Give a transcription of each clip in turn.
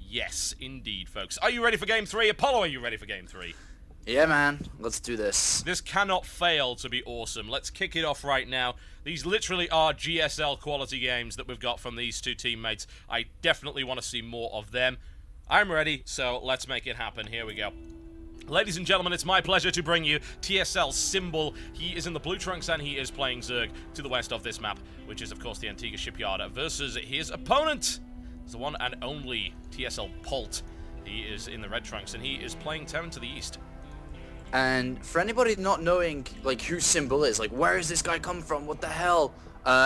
Yes, indeed, folks. Are you ready for Game 3? Apollo, are you ready for Game 3? Yeah, man. Let's do this. This cannot fail to be awesome. Let's kick it off right now. These literally are GSL quality games that we've got from these two teammates. I definitely want to see more of them. I'm ready, so let's make it happen. Here we go. Ladies and gentlemen, it's my pleasure to bring you TSL.Symbol. He is in the blue trunks and he is playing Zerg to the west of this map, which is, of course, the Antigua Shipyard versus his opponent. It's the one and only TSL.Polt. He is in the red trunks and he is playing Terran to the east. And for anybody not knowing, like, who Symbol is, like, where has this guy come from? What the hell?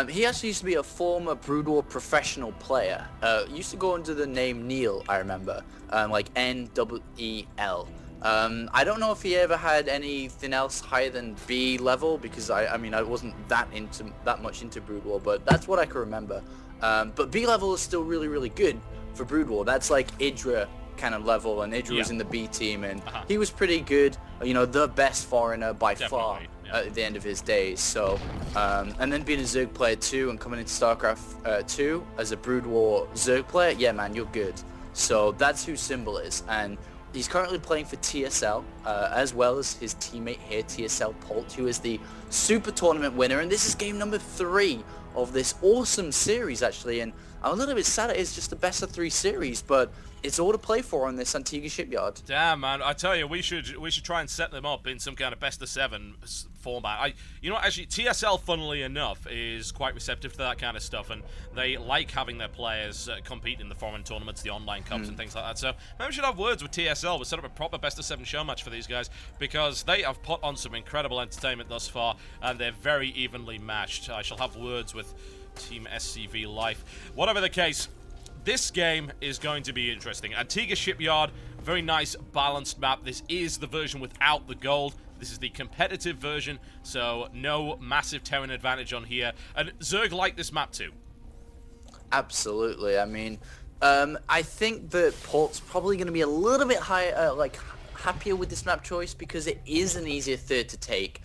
He actually used to be a former Brood War professional player. Used to go under the name Neil, I remember. Like, N-E-E-L. I don't know if he ever had anything else higher than B level, because I mean, I wasn't that much into Brood War, but that's what I can remember. But B level is still really, really good for Brood War. That's like Idra kind of level, and Idra was in the B team, and he was pretty good, you know, the best foreigner by far at the end of his days. So, and then being a Zerg player too, and coming into Starcraft 2 as a Brood War Zerg player, yeah man, you're good. So that's who Symbol is, and he's currently playing for TSL, as well as his teammate here, TSL.Polt, who is the Super Tournament winner, and this is game number 3 of this awesome series, actually, and I'm a little bit sad it is just the best of 3 series, but it's all to play for on this Antigua Shipyard. Damn, man, I tell you, we should try and set them up in some kind of best of 7 format. You know, actually, TSL, funnily enough, is quite receptive to that kind of stuff, and they like having their players compete in the foreign tournaments, the online cups, and things like that. So maybe we should have words with TSL. We'll set up a proper best of 7 show match for these guys, because they have put on some incredible entertainment thus far, and they're very evenly matched. I shall have words with Team SCV Life. Whatever the case, this game is going to be interesting. Antigua Shipyard, very nice, balanced map. This is the version without the gold. This is the competitive version, so no massive Terran advantage on here. And Zerg like this map too. Absolutely. I mean, I think that Polt's probably going to be a little bit higher, happier with this map choice, because it is an easier third to take.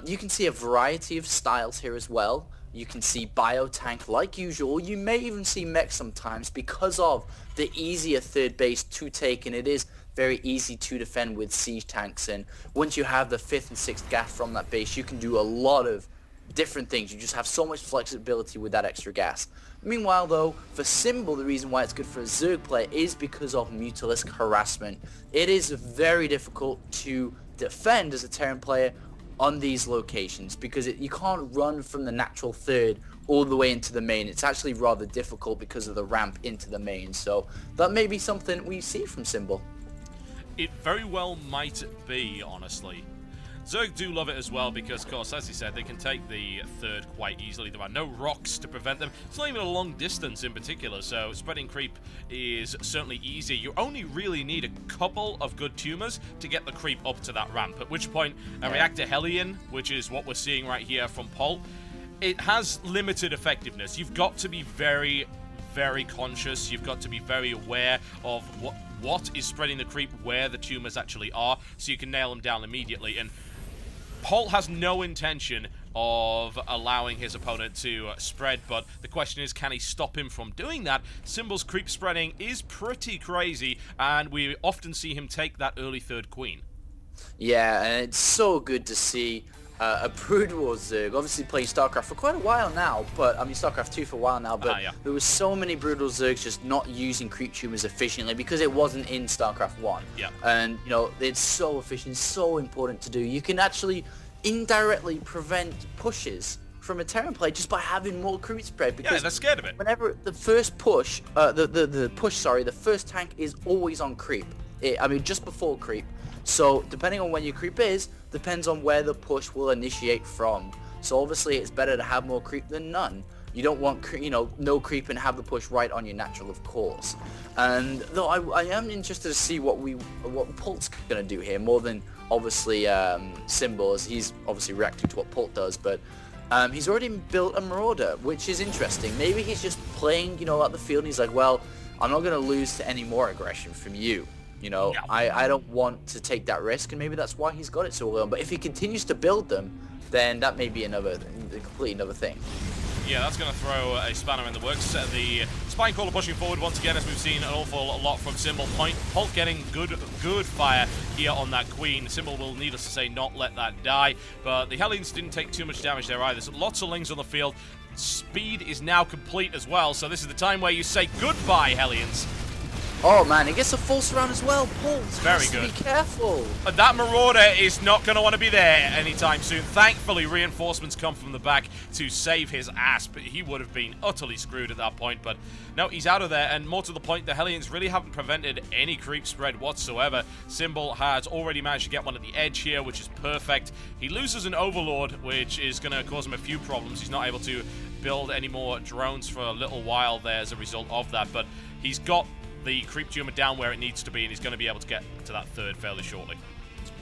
You can see a variety of styles here as well. You can see Biotank like usual. You may even see mech sometimes because of the easier third base to take, and it is very easy to defend with siege tanks. And once you have the 5th and 6th gas from that base, you can do a lot of different things. You just have so much flexibility with that extra gas. Meanwhile, though, for Symbol, the reason why it's good for a Zerg player is because of Mutalisk Harassment. It is very difficult to defend as a Terran player on these locations, because you can't run from the natural third all the way into the main. It's actually rather difficult because of the ramp into the main, so that may be something we see from Symbol. It very well might be, honestly. Zerg do love it as well because, of course, as you said, they can take the third quite easily. There are no rocks to prevent them. It's not even a long distance in particular, so spreading creep is certainly easy. You only really need a couple of good tumors to get the creep up to that ramp, at which point a reactor Hellion, which is what we're seeing right here from Polt, it has limited effectiveness. You've got to be very, very conscious. You've got to be very aware of what is spreading the creep, where the tumors actually are, so you can nail them down immediately. And Polt has no intention of allowing his opponent to spread, but the question is, can he stop him from doing that? Symbol's creep spreading is pretty crazy, and we often see him take that early third queen. Yeah, and it's so good to see a Brood War Zerg, obviously playing Starcraft for quite a while now, but I mean Starcraft 2 for a while now, but there was so many Brood War Zergs just not using creep tumors efficiently because it wasn't in Starcraft 1. Yeah. And, you know, it's so efficient, so important to do. You can actually indirectly prevent pushes from a Terran play just by having more creep spread, because they're scared of it. Whenever the first push, the first tank is always on creep. I mean, just before creep. So depending on when your creep is, depends on where the push will initiate from. So obviously it's better to have more creep than none. You don't want, no creep and have the push right on your natural, of course. And though I am interested to see what Polt's gonna do here, more than obviously Symbol, as he's obviously reacting to what Polt does, but he's already built a Marauder, which is interesting. Maybe he's just playing, at the field, and he's like, well, I'm not gonna lose to any more aggression from you. I don't want to take that risk, and maybe that's why he's got it so early on. But if he continues to build them, then that may be completely another thing. Yeah, that's going to throw a spanner in the works. The Spine Caller pushing forward once again, as we've seen an awful lot from Symbol. Polt getting good fire here on that Queen. Symbol will, needless to say, not let that die. But the Hellions didn't take too much damage there either. There's lots of Lings on the field. Speed is now complete as well, so this is the time where you say goodbye, Hellions. Oh man, it gets a full surround as well. Polt Very good. Be careful. But that Marauder is not going to want to be there anytime soon. Thankfully, reinforcements come from the back to save his ass, but he would have been utterly screwed at that point. But no, he's out of there, and more to the point, the Hellions really haven't prevented any creep spread whatsoever. Symbol has already managed to get one at the edge here, which is perfect. He loses an Overlord, which is going to cause him a few problems. He's not able to build any more drones for a little while there as a result of that, but he's got the creep tumor down where it needs to be, and he's going to be able to get to that third fairly shortly.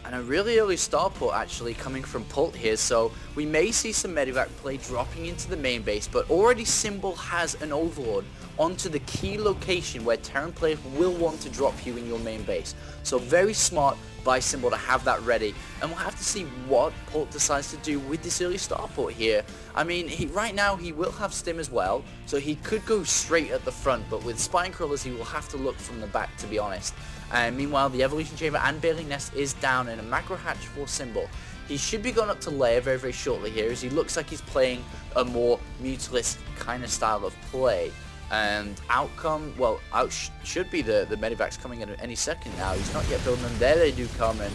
And a really early Starport actually coming from Polt here, so we may see some Medivac play dropping into the main base, but already Symbol has an Overlord onto the key location where Terran players will want to drop you in your main base. So very smart by Symbol to have that ready, and we'll have to see what Polt decides to do with this early Starport here. I mean, right now he will have Stim as well, so he could go straight at the front, but with Spine Crawlers he will have to look from the back, to be honest. And meanwhile, the Evolution Chamber and Baling Nest is down in a macro hatch for Symbol. He should be going up to layer very, very shortly here, as he looks like he's playing a more Mutalist kind of style of play. And outcome, well, should be the Medivacs coming in at any second now. He's not yet building them. There they do come, and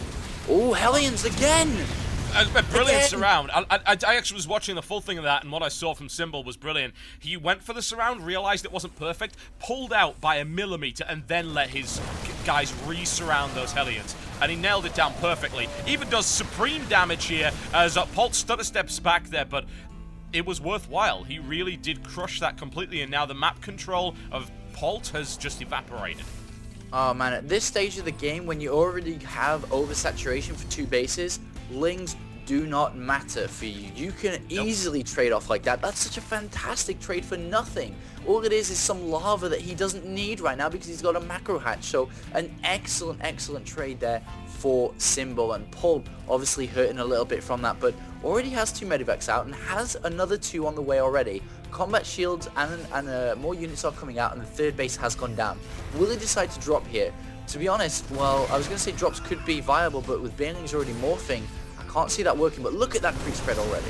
oh, Hellions again! A brilliant surround. I actually was watching the full thing of that, and what I saw from Symbol was brilliant. He went for the surround, realized it wasn't perfect, pulled out by a millimeter, and then let his guys re-surround those Hellions. And he nailed it down perfectly. Even does supreme damage here as Polt stutter steps back there, but it was worthwhile. He really did crush that completely, and now the map control of Polt has just evaporated. Oh man, at this stage of the game, when you already have oversaturation for two bases, Lings do not matter for you. You can easily trade off like that. That's such a fantastic trade for nothing. All it is some lava that he doesn't need right now because he's got a macro hatch. So an excellent, excellent trade there for Symbol, and Polt obviously hurting a little bit from that, but already has two Medivacs out and has another two on the way already. Combat shields and more units are coming out, and the third base has gone down. Will he decide to drop here? To be honest, well, I was going to say drops could be viable, but with Banelings already morphing, I can't see that working. But look at that creep spread already.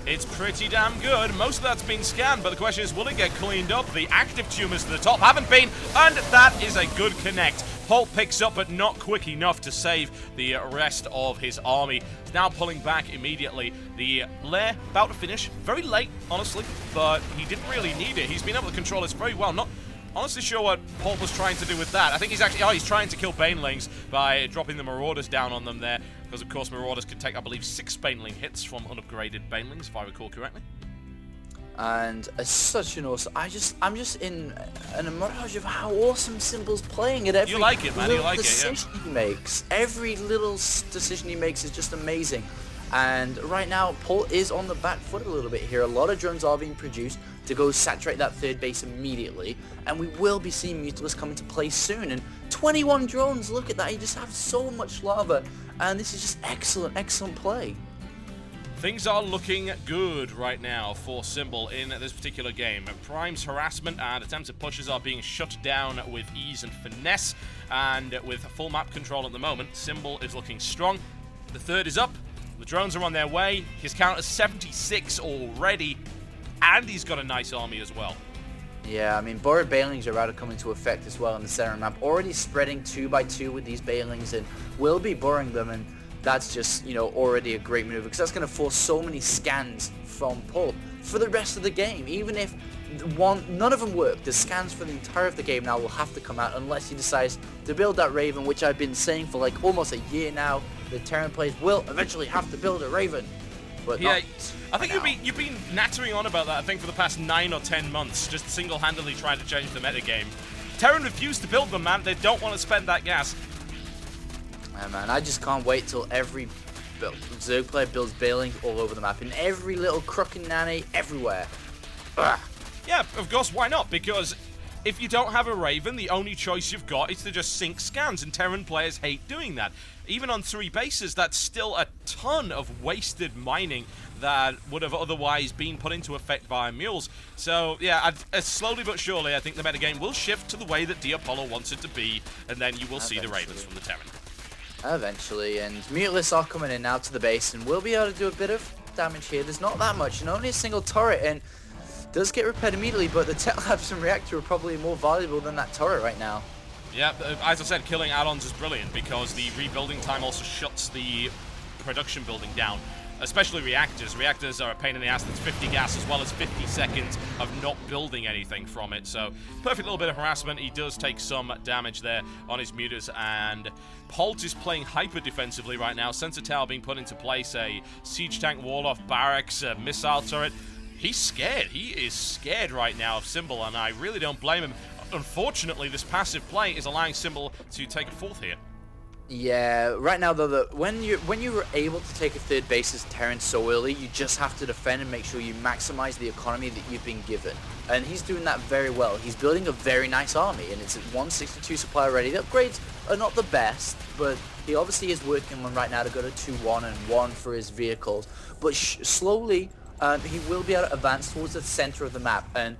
It's pretty damn good. Most of that's been scanned, but the question is, will it get cleaned up? The active tumors to the top haven't been, and that is a good connect. Polt picks up, but not quick enough to save the rest of his army. He's now pulling back immediately. The lair about to finish. Very late, honestly, but he didn't really need it. He's been able to control this very well. Not honestly sure what Polt was trying to do with that. I think he's actually, he's trying to kill Banelings by dropping the Marauders down on them there. Because, of course, Marauders can take, I believe, 6 Baneling hits from unupgraded Banelings, if I recall correctly. And as such an awesome, I'm just in a mirage of how awesome Symbol's playing at every you like it, man. You like decision he makes. Every little decision he makes is just amazing. And right now, Polt is on the back foot a little bit here. A lot of drones are being produced to go saturate that third base immediately, and we will be seeing Mutalist come into play soon. And 21 drones, look at that. He just has so much lava, and this is just excellent, excellent play. Things are looking good right now for Symbol in this particular game. Prime's harassment and attempted pushes are being shut down with ease and finesse, and with full map control at the moment, Symbol is looking strong. The third is up. The drones are on their way. His count is 76 already, and he's got a nice army as well. Yeah, I mean, borrowed Banelings are about to come into effect as well in the center map. Already spreading 2 by 2 with these Banelings, and will be borrowing them, and that's just, you know, already a great maneuver, because that's going to force so many scans from Polt for the rest of the game. Even if none of them work, the scans for the entire of the game now will have to come out unless he decides to build that Raven, which I've been saying for like almost a year now. The Terran players will eventually have to build a Raven. But yeah, I think you've been nattering on about that, I think, for the past 9 or 10 months, just single-handedly trying to change the metagame. Terran refuse to build them, man. They don't want to spend that gas. Yeah, man, I just can't wait till every Zerg player builds Baneling all over the map, in every little crook and nanny, everywhere. Ugh. Yeah, of course, why not? Because if you don't have a Raven, the only choice you've got is to just sink scans, and Terran players hate doing that. Even on 3 bases, that's still a ton of wasted mining that would have otherwise been put into effect via mules. So, yeah, slowly but surely, I think the metagame will shift to the way that dApollo wants it to be, and then you will see the Ravens from the Terran. Eventually, and Muteless are coming in now to the base, and we'll be able to do a bit of damage here. There's not that much, and only a single turret, and does get repaired immediately, but the Tech Labs and Reactor are probably more valuable than that turret right now. Yeah, as I said, killing add-ons is brilliant because the rebuilding time also shuts the production building down, especially reactors. Reactors are a pain in the ass. That's 50 gas as well as 50 seconds of not building anything from it. So, perfect little bit of harassment. He does take some damage there on his mutas, and Polt is playing hyper defensively right now. Sensor tower being put into place, a siege tank wall off barracks, a missile turret. He's scared. He is scared right now of Symbol, and I really don't blame him. Unfortunately, this passive play is allowing Symbol to take a 4th here. Yeah, right now though, when you're able to take a 3rd base as Terran so early, you just have to defend and make sure you maximize the economy that you've been given. And he's doing that very well. He's building a very nice army, and it's at 162 supply already. The upgrades are not the best, but he obviously is working on right now to go to 2-1 and 1 for his vehicles. But slowly, he will be able to advance towards the center of the map, and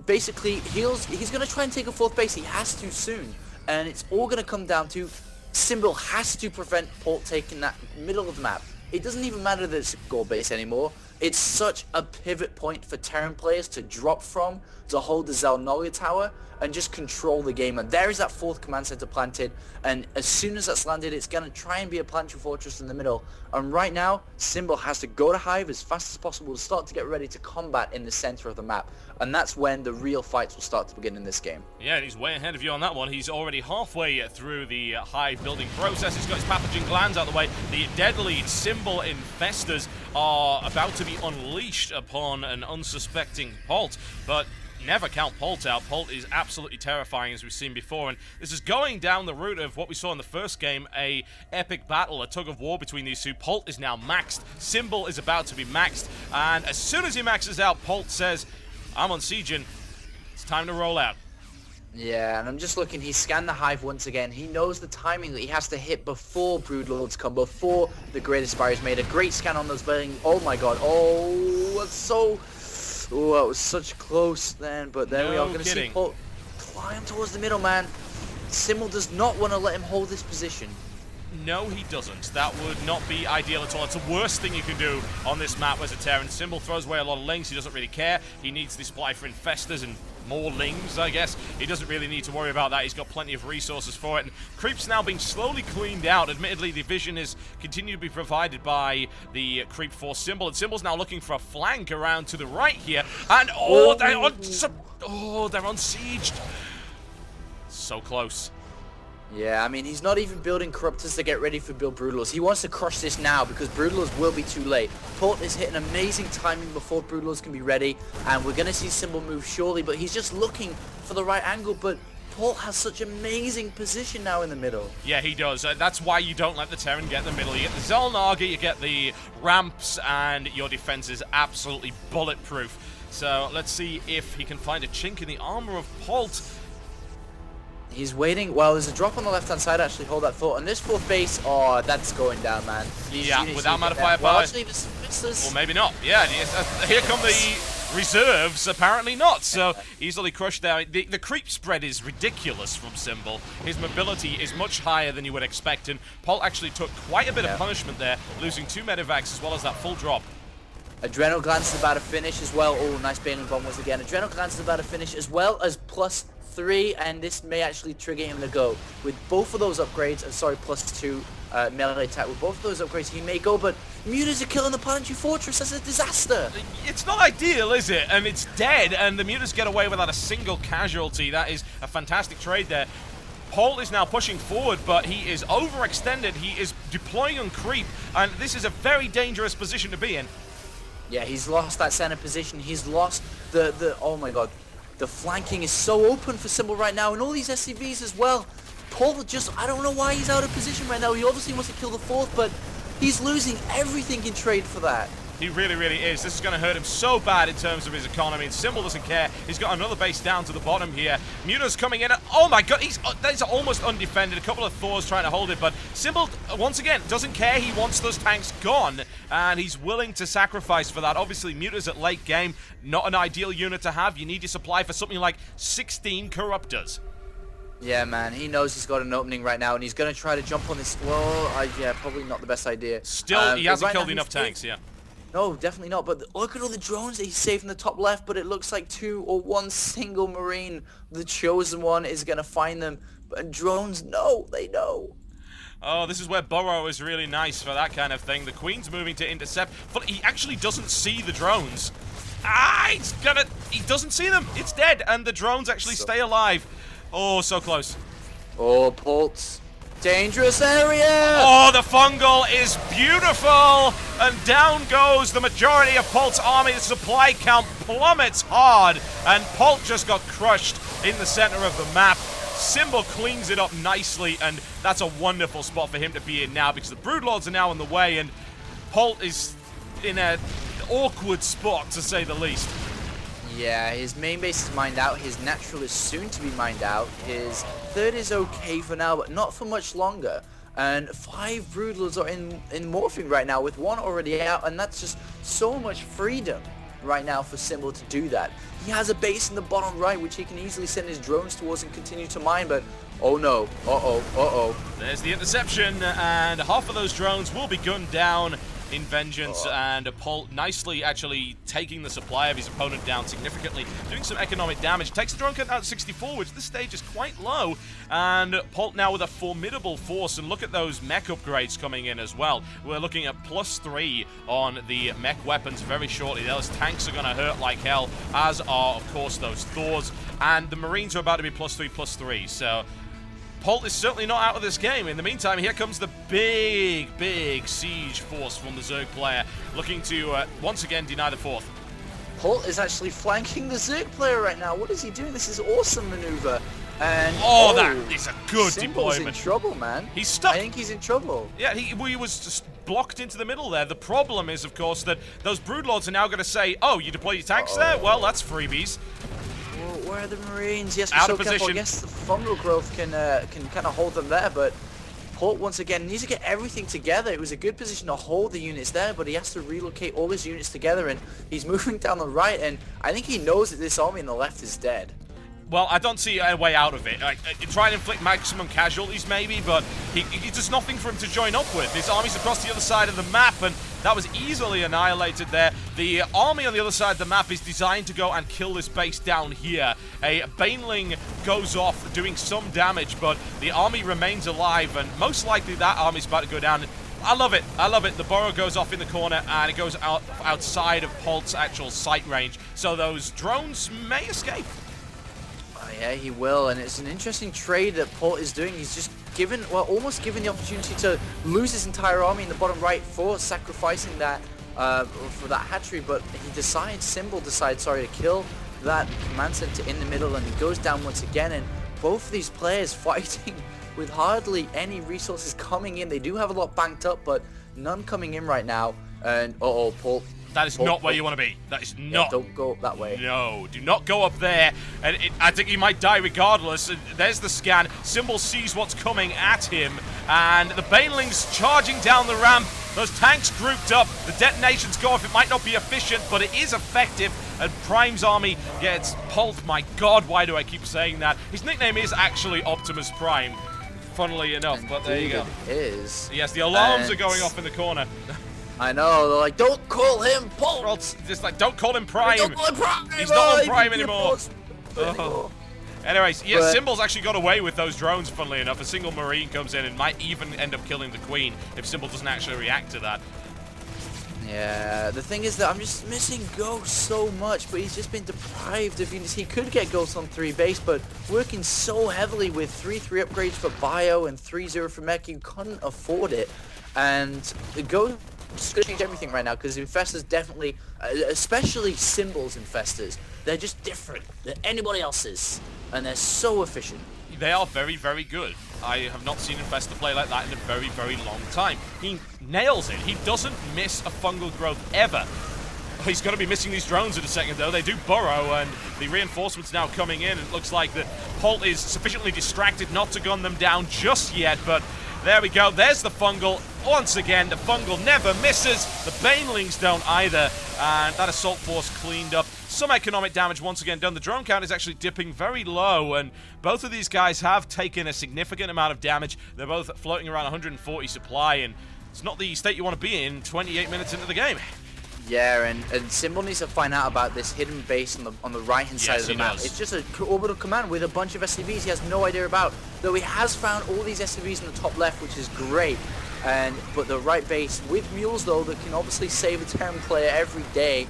basically he's going to try and take a 4th base. He has to soon, and it's all going to come down to Symbol has to prevent Polt taking that middle of the map. It doesn't even matter that it's a gold base anymore. It's such a pivot point for Terran players to drop from, to hold the Zelnolia tower and just control the game. And there is that 4th command center planted, and as soon as that's landed, it's going to try and be a planetary fortress in the middle. And right now, Symbol has to go to Hive as fast as possible to start to get ready to combat in the center of the map. And that's when the real fights will start to begin in this game. Yeah, and he's way ahead of you on that one. He's already halfway through the Hive building process. He's got his pathogen glands out of the way. The deadly Symbol infestors are about to be unleashed upon an unsuspecting Polt, but never count Polt out. Polt is absolutely terrifying, as we've seen before, and this is going down the route of what we saw in the first game, a epic battle, a tug-of-war between these two. Polt is now maxed. Symbol is about to be maxed, and as soon as he maxes out, Polt says, I'm on sieging. It's time to roll out. Yeah, and I'm just looking, he scanned the Hive once again. He knows the timing that he has to hit before Broodlords come, before the Great Aspirers made a great scan on those buildings. Oh my god, oh, that's so... Oh, it was such close then, but there we are going to see Polt climb towards the middle, man. Symbol does not want to let him hold this position. No, he doesn't. That would not be ideal at all. It's the worst thing you can do on this map as a Terran. Symbol throws away a lot of lings. He doesn't really care. He needs the supply for infestors and more lings, I guess. He doesn't really need to worry about that. He's got plenty of resources for it. And creep's now being slowly cleaned out. Admittedly, the vision is continued to be provided by the creep force Symbol. And Symbol's now looking for a flank around to the right here. And they're unsieged. So close. Yeah, I mean, he's not even building Corruptors to get ready for build Broodlords. He wants to crush this now because Broodlords will be too late. Polt is hitting amazing timing before Broodlords can be ready, and we're going to see Symbol move surely, but he's just looking for the right angle, but Polt has such amazing position now in the middle. Yeah, he does. That's why you don't let the Terran get in the middle. You get the Zelnaga, you get the ramps, and your defense is absolutely bulletproof. So let's see if he can find a chink in the armor of Polt. He's waiting. Well, there's a drop on the left-hand side, actually. Hold that thought. And this 4th base, oh, that's going down, man. Yeah, without amount of firepower. Well, actually, this... Or maybe not. Yeah, here come the reserves. Apparently not. So, easily crushed there. The creep spread is ridiculous from Symbol. His mobility is much higher than you would expect. And Polt actually took quite a bit of punishment there, losing 2 medevacs as well as that full drop. Adrenal Glands is about to finish as well. Oh, nice Baneling Bomb once again. Adrenal Glands is about to finish as well as +3, and this may actually trigger him to go. With both of those upgrades, +2 melee attack, with both of those upgrades, he may go, but mutas are killing the Planetary Fortress. That's a disaster. It's not ideal, is it? And it's dead, and the mutas get away without a single casualty. That is a fantastic trade there. Polt is now pushing forward, but he is overextended. He is deploying on creep, and this is a very dangerous position to be in. Yeah, he's lost that center position. He's lost the oh my god. The flanking is so open for Symbol right now, and all these SCVs as well. Polt just, I don't know why he's out of position right now. He obviously wants to kill the 4th, but he's losing everything in trade for that. He really, really is. This is going to hurt him so bad in terms of his economy. And Symbol doesn't care. He's got another base down to the bottom here. Muta's coming in. Oh my god, that's almost undefended. A couple of Thors trying to hold it, but Symbol, once again, doesn't care. He wants those tanks gone, and he's willing to sacrifice for that. Obviously, Muta's at late game. Not an ideal unit to have. You need your supply for something like 16 Corruptors. Yeah, man, he knows he's got an opening right now, and he's going to try to jump on this. Well, yeah, probably not the best idea. Still, he hasn't killed enough tanks, yeah. No, definitely not. But look at all the drones that he's saved in the top left, but it looks like 2 or 1 single Marine. The chosen one is going to find them. But drones, no, they know. Oh, this is where Burrow is really nice for that kind of thing. The Queen's moving to intercept, but he actually doesn't see the drones. He doesn't see them. It's dead, and the drones actually stay alive. Oh, so close. Oh, Polt. Dangerous area! Oh, the fungal is beautiful! And down goes the majority of Polt's army. The supply count plummets hard, and Polt just got crushed in the center of the map. Symbol cleans it up nicely, and that's a wonderful spot for him to be in now, because the Broodlords are now in the way, and Polt is in an awkward spot, to say the least. Yeah, his main base is mined out, his natural is soon to be mined out, his third is okay for now, but not for much longer. And 5 Broodlords are in morphing right now, with 1 already out, and that's just so much freedom right now for Symbol to do that. He has a base in the bottom right, which he can easily send his drones towards and continue to mine, but oh no, There's the interception, and half of those drones will be gunned down in vengeance, and Polt nicely actually taking the supply of his opponent down significantly, doing some economic damage. Takes the drone count out to 64, which this stage is quite low, and Polt now with a formidable force, and look at those mech upgrades coming in as well. We're looking at +3 on the mech weapons very shortly. Those tanks are going to hurt like hell, as are, of course, those Thors, and the Marines are about to be +3, so Polt is certainly not out of this game. In the meantime, here comes the big siege force from the Zerg player, looking to once again deny the 4th. Polt is actually flanking the Zerg player right now. What is he doing? This is awesome maneuver. And that is a good Symbol's deployment. in trouble, man. He's stuck. I think he's in trouble. Yeah, he was just blocked into the middle there. The problem is, of course, that those Broodlords are now going to say, oh, you deploy your tanks there? Well, that's freebies. Where are the Marines? Yes, out so of position. Careful. I guess the fungal growth can kind of hold them there, but Polt once again needs to get everything together. It was a good position to hold the units there, but he has to relocate all his units together, and he's moving down the right, and I think he knows that this army on the left is dead. Well, I don't see a way out of it. Try and inflict maximum casualties, maybe, but there's nothing for him to join up with. His army's across the other side of the map, and that was easily annihilated there. The army on the other side of the map is designed to go and kill this base down here. A Baneling goes off, doing some damage, but the army remains alive, and most likely that army's about to go down. I love it. I love it. The Burrow goes off in the corner, and it goes outside of Polt's actual sight range, so those drones may escape. Yeah, he will, and it's an interesting trade that Polt is doing. He's just given, well, almost given the opportunity to lose his entire army in the bottom right for sacrificing that, for that hatchery, but he decides, Symbol decides, sorry, to kill that command center in the middle, and he goes down once again, and both of these players fighting with hardly any resources coming in. They do have a lot banked up, but none coming in right now, and Polt. That is not where you want to be. That is not. Yeah, don't go up that way. No, do not go up there. And I think he might die regardless. And there's the scan. Symbol sees what's coming at him. And the Banelings charging down the ramp. Those tanks grouped up. The detonations go off. It might not be efficient, but it is effective. And Prime's army gets Polt. My God, why do I keep saying that? His nickname is actually Optimus Prime, funnily enough. But there you go. It is. Yes, the alarms are going off in the corner. I know, they're like, don't call him Polt! Well, just like, don't call him Prime! Don't call him Prime! He's not on Prime anymore! Anyways, yeah, Symbol's actually got away with those drones, funnily enough. A single Marine comes in and might even end up killing the Queen if Symbol doesn't actually react to that. Yeah, the thing is that I'm just missing Ghost so much, but he's just been deprived of units. He could get Ghost on 3 base, but working so heavily with 3-3 upgrades for Bio and 3-0 for Mech, you couldn't afford it. And the Ghost is going to change everything right now, because Infestors definitely, especially Symbol's Infestors, they're just different than anybody else's, and they're so efficient. They are very, very good. I have not seen Infestor play like that in a very, very long time. He nails it. He doesn't miss a fungal growth ever. He's going to be missing these drones in a second, though. They do burrow, and the reinforcements now coming in. It looks like the Polt is sufficiently distracted not to gun them down just yet, but there we go. There's the fungal. Once again, the fungal never misses. The banelings don't either, and that assault force cleaned up. Some economic damage once again done. The drone count is actually dipping very low, and both of these guys have taken a significant amount of damage. They're both floating around 140 supply, and it's not the state you want to be in 28 minutes into the game. Yeah, and Symbol needs to find out about this hidden base on the right-hand side of the map. Does. It's just an orbital command with a bunch of SCVs he has no idea about. Though he has found all these SCVs in the top left, which is great. But the right base with mules, though, that can obviously save a Terran player every day.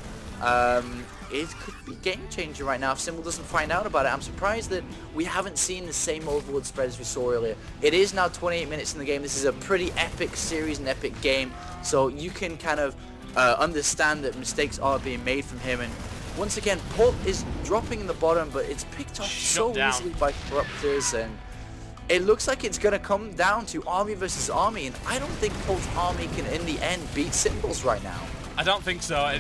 It could be game changer right now if Symbol doesn't find out about it. I'm surprised that we haven't seen the same overload spread as we saw earlier. It is now 28 minutes in the game. This is a pretty epic series and epic game. So you can kind of understand that mistakes are being made from him, and once again Polt is dropping in the bottom, but it's picked up so easily by Corruptors, and it looks like it's going to come down to army versus army, and I don't think Polt's army can in the end beat Symbols right now. I don't think so.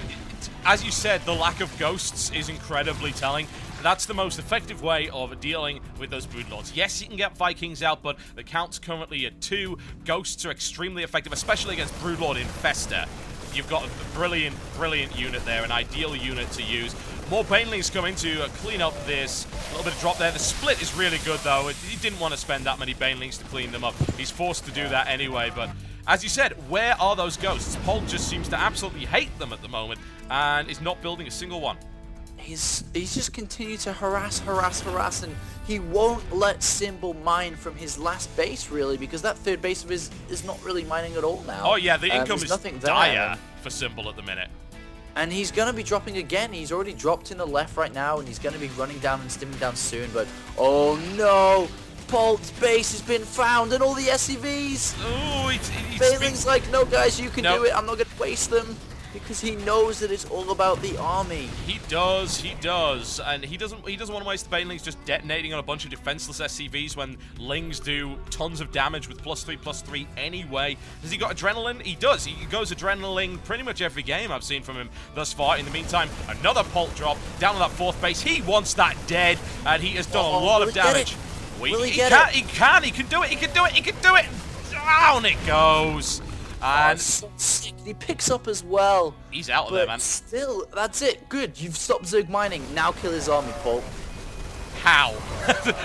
As you said, the lack of ghosts is incredibly telling. That's the most effective way of dealing with those Broodlords. Yes, you can get Vikings out, but the count's currently at 2. Ghosts are extremely effective, especially against Broodlord Infestor. You've got a brilliant, brilliant unit there, an ideal unit to use. More Banelings coming to clean up this. A little bit of drop there. The split is really good, though. He didn't want to spend that many Banelings to clean them up. He's forced to do that anyway, but as you said, where are those ghosts? Polt just seems to absolutely hate them at the moment and is not building a single one. He's just continued to harass, and he won't let Symbol mine from his last base, really, because that third base of his is not really mining at all now. Oh yeah, the income is dire there. for Symbol at the minute. And he's going to be dropping again. He's already dropped in the left right now, and he's going to be running down and stimming down soon, but oh no! Polt's base has been found, and all the SCVs! Ooh, Bailing's like, no guys, you can do it, I'm not going to waste them. Because he knows that it's all about the army. He does, and he doesn't want to waste the Banelings just detonating on a bunch of defenseless SCVs when Lings do tons of damage with +3/+3 anyway. Has he got Adrenaline? He does. He goes Adrenaline pretty much every game I've seen from him thus far. In the meantime, another Polt drop down on that 4th base. He wants that dead, and he has done a lot of damage. He can do it. Down it goes. And so sick. He picks up as well. He's out of there, man. Still, that's it. Good. You've stopped Zerg mining. Now kill his army, Polt. How?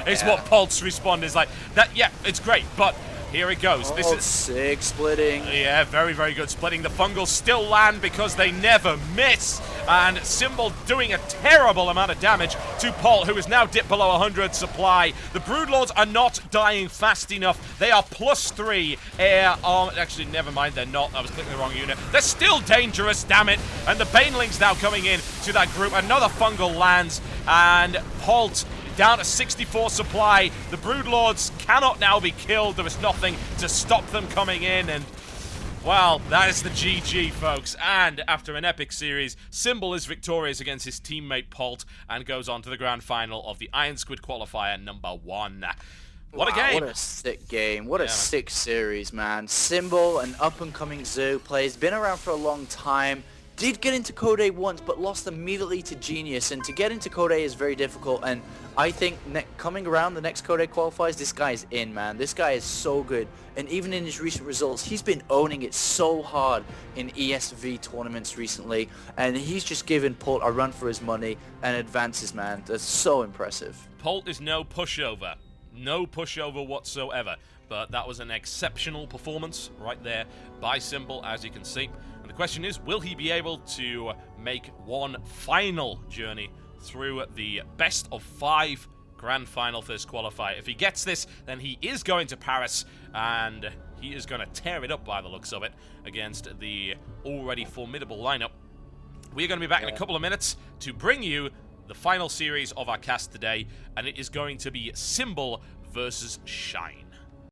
It's what Polt's response is like. That, yeah, it's great, but here it goes. This is sick splitting. Yeah, very, very good splitting. The Fungals still land because they never miss. And Symbol doing a terrible amount of damage to Polt, who is now dipped below 100 supply. The Broodlords are not dying fast enough. They are +3 air arm. Actually, never mind, they're not. I was clicking the wrong unit. They're still dangerous, damn it. And the Banelings now coming in to that group. Another Fungal lands, and Polt down to 64 supply. The Broodlords cannot now be killed. There is nothing to stop them coming in, and well, that is the GG, folks. And after an epic series, Symbol is victorious against his teammate Polt and goes on to the grand final of the Iron Squid Qualifier #1. What a game. What a sick game. What a sick series, man. Symbol, an up-and-coming Zerg player, has been around for a long time. Did get into Code A once, but lost immediately to Genius. And to get into Code A is very difficult. And I think coming around the next Code A qualifiers, this guy is in, man. This guy is so good. And even in his recent results, he's been owning it so hard in ESV tournaments recently. And he's just given Polt a run for his money and advances, man. That's so impressive. Polt is no pushover. No pushover whatsoever. But that was an exceptional performance right there by Symbol, as you can see. And the question is, will he be able to make one final journey through the best of 5 grand final first qualifier? If he gets this, then he is going to Paris, and he is going to tear it up by the looks of it against the already formidable lineup. We're going to be back in a couple of minutes to bring you the final series of our cast today, and it is going to be Symbol versus Shine.